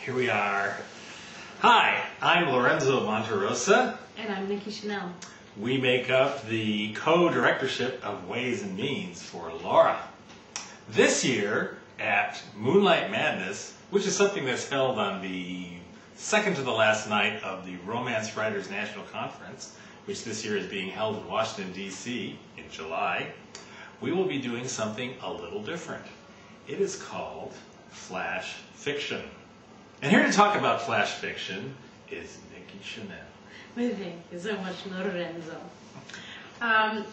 Here we are. Hi, I'm Lorenzo Monterosa. And I'm Niki Chanel. We make up the co-directorship of Ways and Means for Laura. This year at Moonlight Madness, which is something that's held on the second to the last night of the Romance Writers National Conference, which this year is being held in Washington, D.C. in July, we will be doing something a little different. It is called Flash Fiction. And here to talk about flash fiction is Niki Chanel. Thank you so much, Lorenzo. I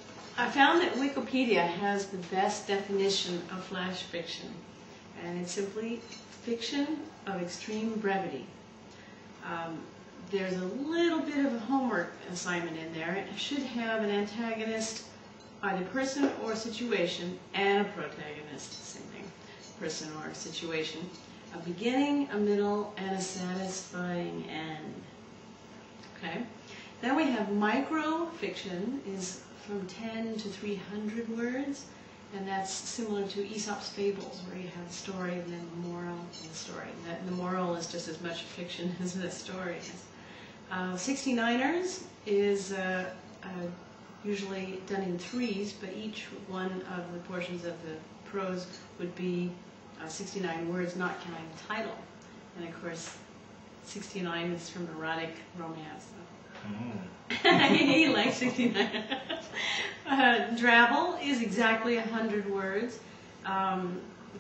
found that Wikipedia has the best definition of flash fiction, and it's simply fiction of extreme brevity. There's a little bit of a homework assignment in there. It should have an antagonist, either person or situation, and a protagonist, same thing, person or situation. A beginning, a middle, and a satisfying end. Okay. Then we have micro-fiction, is from 10 to 300 words, and that's similar to Aesop's fables, where you have a story and then the moral and the story. And the moral is just as much fiction as the story is. 69ers is usually done in threes, but each one of the portions of the prose would be 69 words, not counting the title. And of course, 69 is from erotic romance. So. He likes 69. Drabble is exactly 100 words.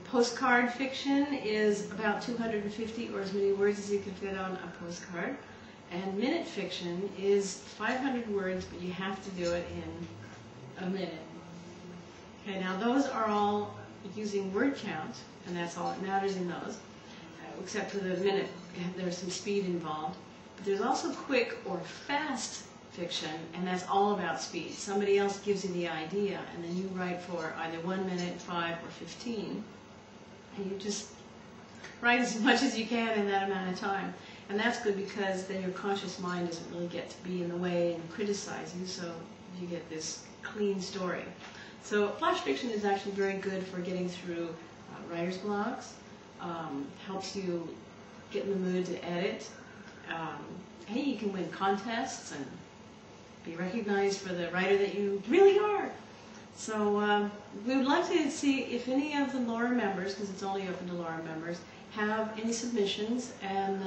Postcard fiction is about 250 or as many words as you can fit on a postcard. And minute fiction is 500 words, but you have to do it in a minute. Okay, now those are all using word count, and that's all that matters in those, except for the minute. There's some speed involved. But there's also quick or fast fiction, and that's all about speed. Somebody else gives you the idea, and then you write for either 1 minute, 5, or 15, and you just write as much as you can in that amount of time. And that's good because then your conscious mind doesn't really get to be in the way and criticize you, so you get this clean story. So flash fiction is actually very good for getting through writer's blocks, helps you get in the mood to edit. Hey, you can win contests and be recognized for the writer that you really are. So we would like to see if any of the Laura members, because it's only open to Laura members, have any submissions, and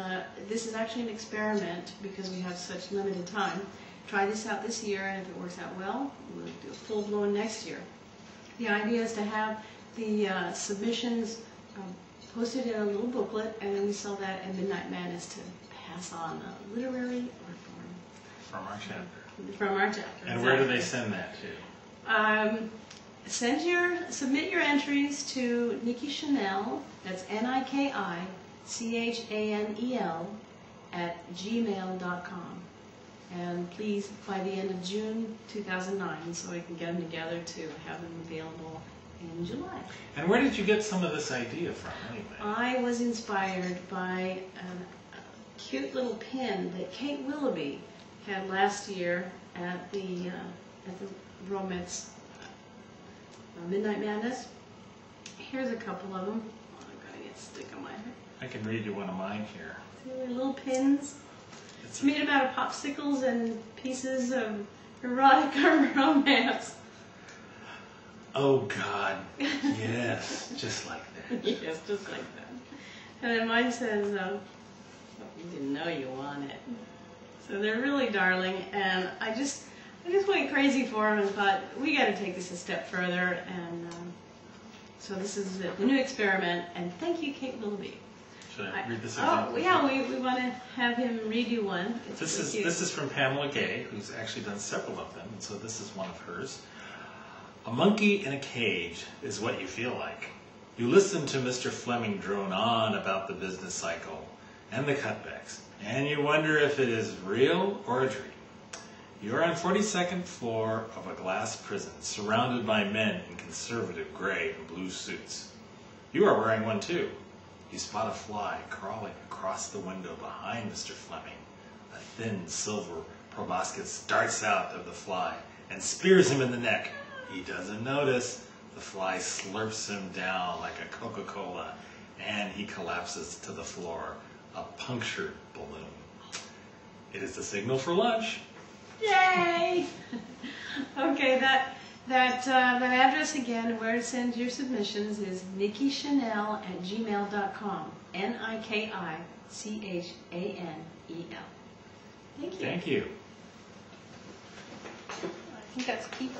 this is actually an experiment because we have such limited time. Try this out this year, and if it works out well, we'll do a full-blown next year. The idea is to have the submissions posted in a little booklet, and then we sell that at Midnight Madness to pass on a literary art form. From our chapter. From our chapter. And exactly. where do they send that to? Submit your entries to Niki Chanel, that's NIKI CHANEL @gmail.com. And please, by the end of June 2009, so we can get them together to have them available in July. And where did you get some of this idea from, anyway? I was inspired by a cute little pin that Kate Willoughby had last year at the Romance Midnight Madness. Here's a couple of them. Oh, I'm gonna get stick on my head. I can read you one of mine here. See they're little pins. It's made out of popsicles and pieces of erotic romance. Oh God, yes, just like that. Yes, just like that. And then mine says, you didn't know you want it. So they're really darling, and I just went crazy for them and thought, we got to take this a step further, and so this is the new experiment, and thank you, Kate Willoughby. Should I read this example? Oh, yeah, we want to have him read you one. This is from Pamela Gay, who's actually done several of them, and so this is one of hers. A monkey in a cage is what you feel like. You listen to Mr. Fleming drone on about the business cycle and the cutbacks, and you wonder if it is real or a dream. You're on 42nd floor of a glass prison, surrounded by men in conservative gray and blue suits. You are wearing one too. You spot a fly crawling across the window behind Mr. Fleming. A thin silver proboscis darts out of the fly and spears him in the neck. He doesn't notice. The fly slurps him down like a Coca-Cola, and he collapses to the floor a punctured balloon. It is the signal for lunch. Yay! Okay, that address again, where to send your submissions, is nikichanel@gmail.com. NIKICHANEL. Thank you. Thank you. I think that's key.